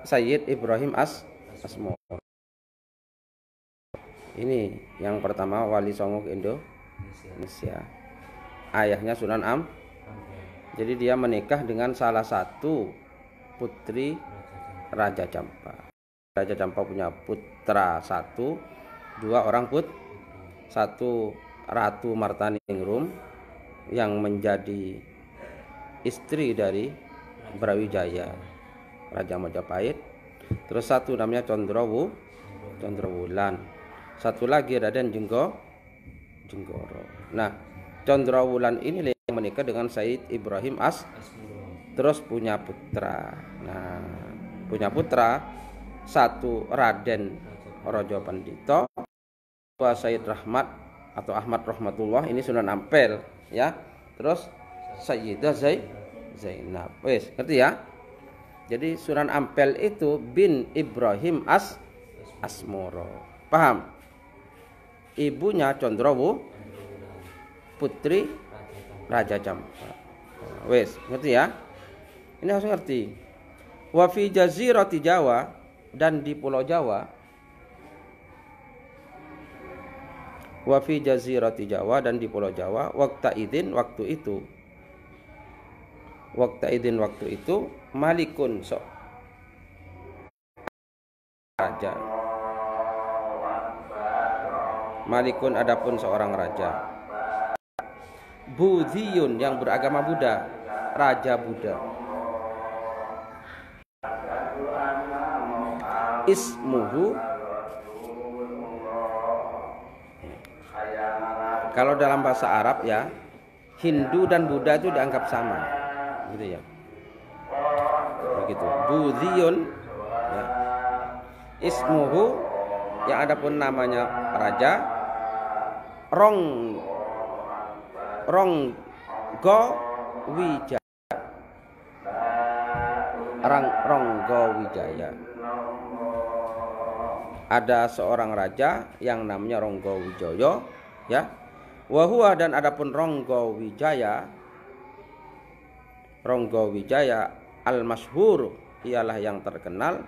Sayyid Ibrahim Asmoro. Ini yang pertama wali songo Indonesia. Ayahnya Sunan Jadi dia menikah dengan salah satu putri Raja Jampa. Raja Jampa punya putra satu, dua orang satu Ratu Martaningrum yang menjadi istri dari Brawijaya Raja Majapahit. Terus satu namanya Condrowulan. Satu lagi Raden Jenggoro. Nah, Condrowulan ini yang menikah dengan Said Ibrahim terus punya putra. Nah, punya putra satu Raden Rojo Pandito, dua Said Rahmat atau Ahmad Rahmatullah, ini Sunan Ampel ya. Terus Sayyidah Zainab. Wes, ngerti ya? Jadi Sunan Ampel itu bin Ibrahim Asmoro. Paham? Ibunya Condrowu, putri Raja Jampa. Wes, ngerti ya? Ini harus ngerti. Wa fi jazirati Jawa, dan di Pulau Jawa. Wa fi jazirati Jawa, dan di Pulau Jawa, waktu itu malikun raja. Malikun adapun seorang raja. Budhiyun yang beragama Buddha, raja Buddha. Ismuhu, kalau dalam bahasa Arab ya, Hindu dan Buddha itu dianggap sama, gitu ya. Begitu. Budhiyun ya. Ismuhu, yang adapun namanya raja, Ronggo Wijaya. Ada seorang raja yang namanya Ronggo Wijoyo ya. Wa huwa, dan adapun Ronggo Wijaya al-masyhur, ialah yang terkenal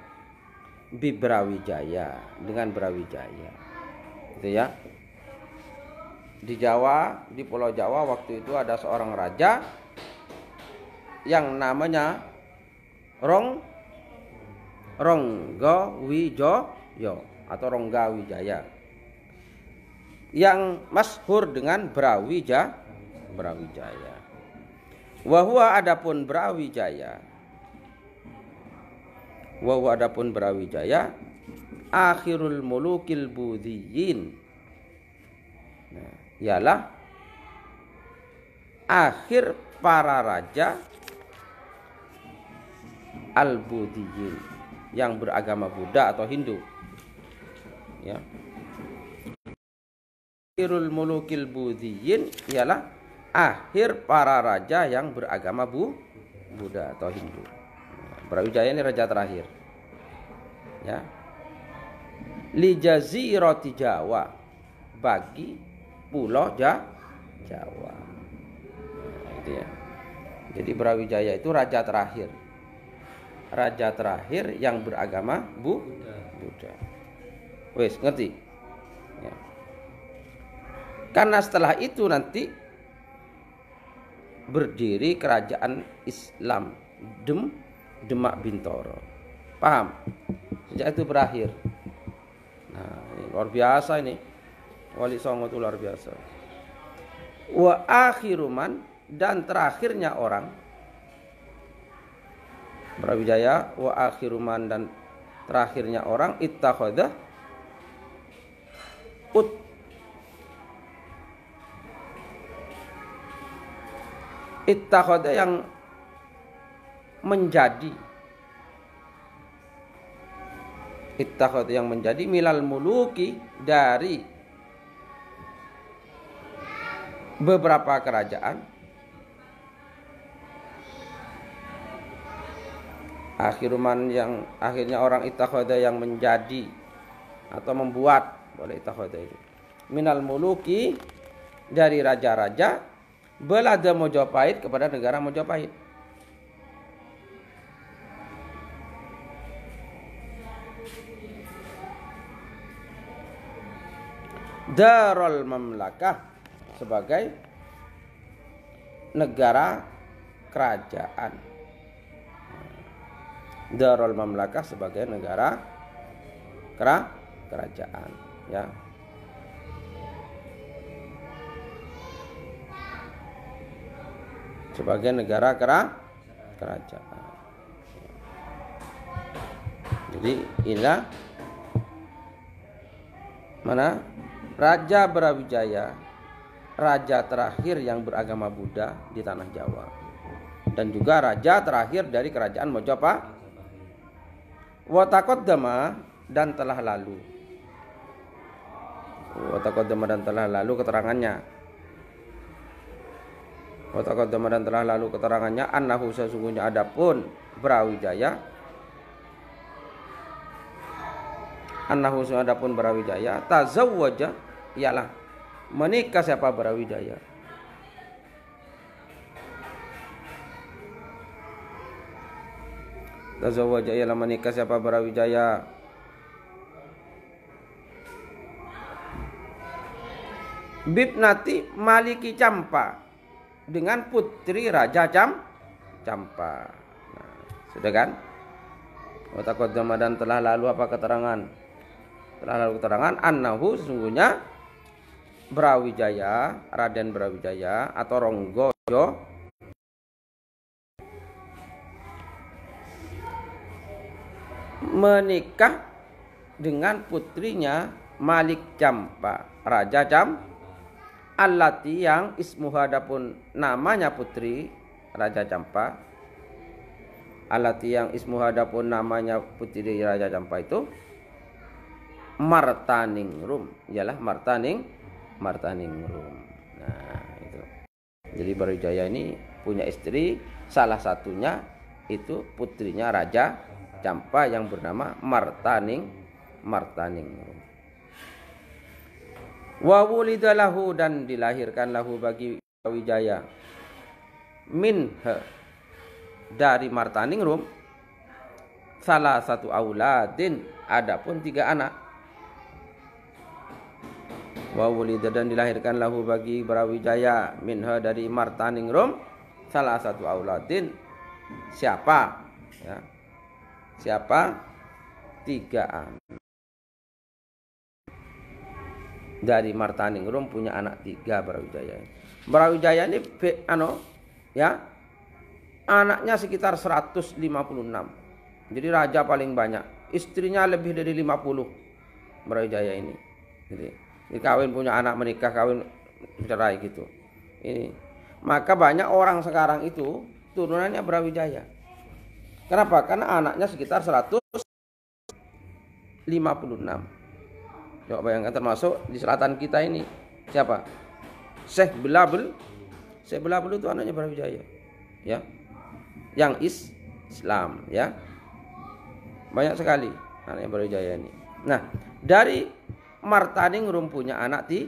bi Brawijaya, dengan Brawijaya. Gitu ya. Di Jawa, di Pulau Jawa waktu itu ada seorang raja yang namanya Ronggo Wijoyo atau Rongga Wijaya, yang masyhur dengan Brawijaya. Wa huwa, adapun Brawijaya akhirul mulukil budhiyin. Nah, ialah akhir para raja al-budhiyin yang beragama Buddha atau Hindu ya. Akhirul mulukil budhiyin ialah akhir para raja yang beragama Buddha atau Hindu. Brawijaya ini raja terakhir ya. Li jazirati Jawa, bagi pulau Jawa. Nah, itu ya. Jadi Brawijaya itu raja terakhir yang beragama Buddha. Wes, ngerti ya. Karena setelah itu nanti berdiri kerajaan Islam Demak Bintoro. Paham? Sejak itu berakhir. Nah, ini luar biasa ini. Wali Songo itu luar biasa. Wa akhiruman, dan terakhirnya orang Brawijaya. Wa akhiruman, dan terakhirnya orang ittakhadha yang menjadi milal muluki, dari beberapa kerajaan, akhiruman yang akhirnya orang ittakhadha yang menjadi atau membuat, boleh ittakhadha itu, minal muluki, dari raja-raja, belada Mojopahit, kepada negara Mojopahit. Darul Mamlakah sebagai negara kerajaan. Darul Mamlakah sebagai negara kerajaan, ya. Sebagai negara kerajaan. Jadi inilah mana Raja Brawijaya, raja terakhir yang beragama Buddha di tanah Jawa, dan juga raja terakhir dari kerajaan Mojopahit. Wa taqaddama, dan telah lalu. Wa taqaddama, dan telah lalu keterangannya. Wa taqaddama, dan telah lalu keterangannya, annahu, sesungguhnya adapun Brawijaya, annahu, adapun Brawijaya, tazawwaja, ialah menikah siapa Brawijaya. Tazawwaja, ialah menikah siapa Brawijaya. Bibnati Maliki Campa, dengan putri Raja Campa. Nah, sudah kan? Wa taqaddama, dan telah lalu apa keterangan? Telah lalu keterangan annahu, sesungguhnya Brawijaya, Raden Brawijaya atau Ronggojo, menikah dengan putrinya Malik Campa, Raja allati, yang ismuha, adapun namanya putri Raja Campa, allati, yang ismuha, adapun namanya putri Raja Campa itu Martaningrum, ialah Martaningrum. Nah, itu. Jadi Brawijaya ini punya istri, salah satunya itu putrinya Raja Campa yang bernama Martaningrum. Wa wulida lahu, dan dilahirkan lahu bagi Brawijaya minha, dari Martaningrum, salah satu auladin, adapun 3 anak. Wa wulida, dan dilahirkan lahu bagi Brawijaya minha, dari Martaningrum, salah satu auladin. Siapa? Ya. Siapa? 3 anak. Dari Martaningrum punya anak 3 Brawijaya. Brawijaya ini ya, anaknya sekitar 156. Jadi raja paling banyak. Istrinya lebih dari 50 Brawijaya ini. Jadi kawin, punya anak, menikah, kawin, cerai gitu. Ini. Maka banyak orang sekarang itu turunannya Brawijaya. Kenapa? Karena anaknya sekitar 156. Coba bayangkan, termasuk di selatan kita ini. Siapa? Syekh Belabel. Syekh Belabel itu anaknya Brawijaya. Ya. Yang Islam, ya. Banyak sekali anaknya Brawijaya ini. Nah, dari Martaningrum punya anak di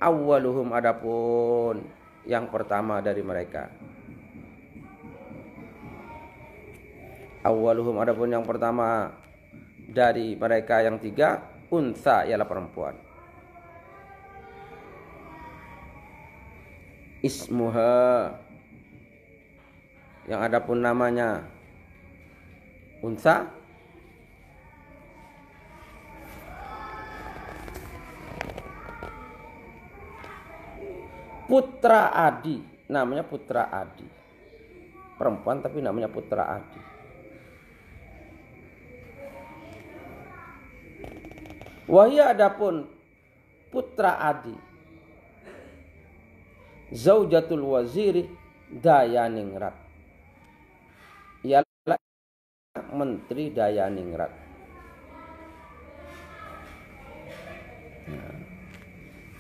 awwaluhum, adapun yang pertama dari mereka. Awwaluhum, adapun yang pertama dari mereka yang 3, unsa, ialah perempuan. Ismuha, yang adapun namanya unsa, Putra Adi, namanya Putra Adi. Perempuan tapi namanya Putra Adi. Wahia, adapun Putra Adi, Zaujatul Waziri Dayaningrat, ialah Menteri Dayaningrat.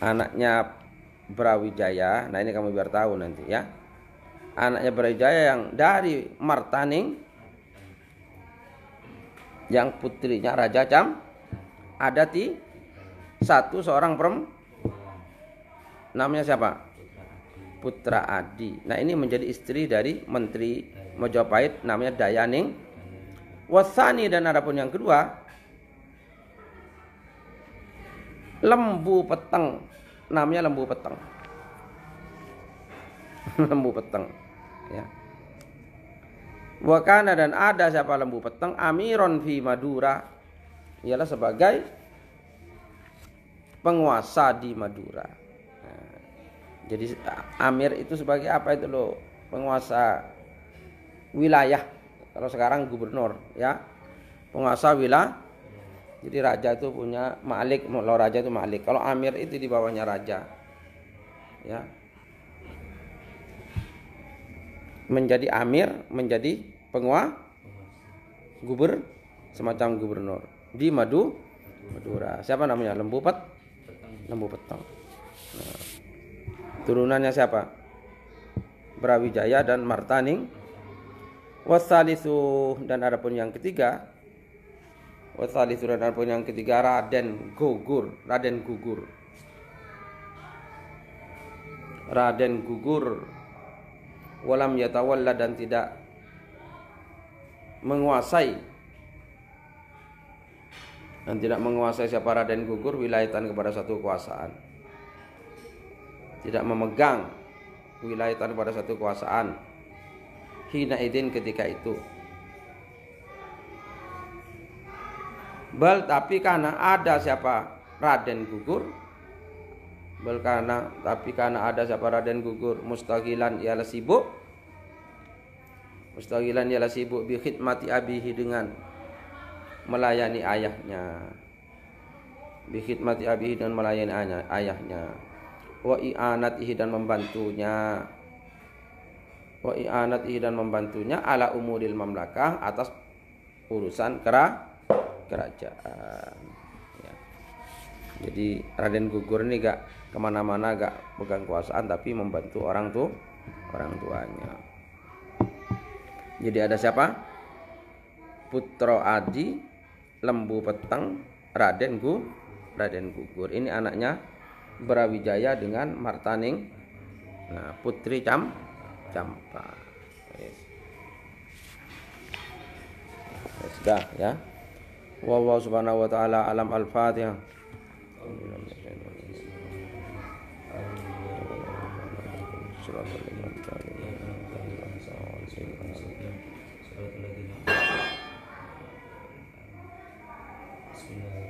Anaknya Brawijaya, nah ini kamu biar tahu nanti ya. Anaknya Brawijaya yang dari Martaning, yang putrinya Raja ada seorang perempuan, namanya siapa? Putra Adi. Nah, ini menjadi istri dari Menteri Mojopahit, namanya Dayaning. Wasani, dan adapun yang kedua, lembu peteng, namanya lembu peteng. Lembu peteng, ya. Wa kana, dan ada siapa lembu peteng, amiron fi Madura, ialah sebagai penguasa di Madura. Nah, jadi amir itu sebagai apa itu loh? Penguasa wilayah. Kalau sekarang gubernur, ya. Penguasa wilayah. Jadi raja itu punya malik, kalau raja itu malik. Kalau amir itu di bawahnya raja. Ya. Menjadi amir, menjadi penguasa, semacam gubernur di Madura. Siapa namanya? Lembu peteng. Nah, turunannya siapa? Brawijaya dan Martaning. Wasalisu, dan adapun yang ketiga, Raden Gugur. Walam yatawalla, dan tidak menguasai siapa Raden Gugur, wilayatan kepada satu kekuasaan. Tidak memegang wilayatan kepada satu kekuasaan. Hina idin, ketika itu. Bal, tapi karena ada siapa Raden Gugur. Tapi karena ada siapa Raden Gugur, mustaghilan ialah sibuk bi khidmati abihi, dengan melayani ayahnya. Bi khidmati abihi, dan melayani ayahnya. Wa i'anatihi, dan membantunya ala umuril mamlakah, atas urusan kerajaan. Ya. Jadi Raden Gugur ini gak kemana-mana, gak pegang kekuasaan, tapi membantu orang tuanya. Jadi ada siapa? Putra Adi, lembu peteng, Raden Gugur. Ini anaknya Brawijaya dengan Martaning. Nah, putri Campa. Sudah, ya. Wallahu subhanahu wa ta'ala alam. Al-Fatihah. Bismillah.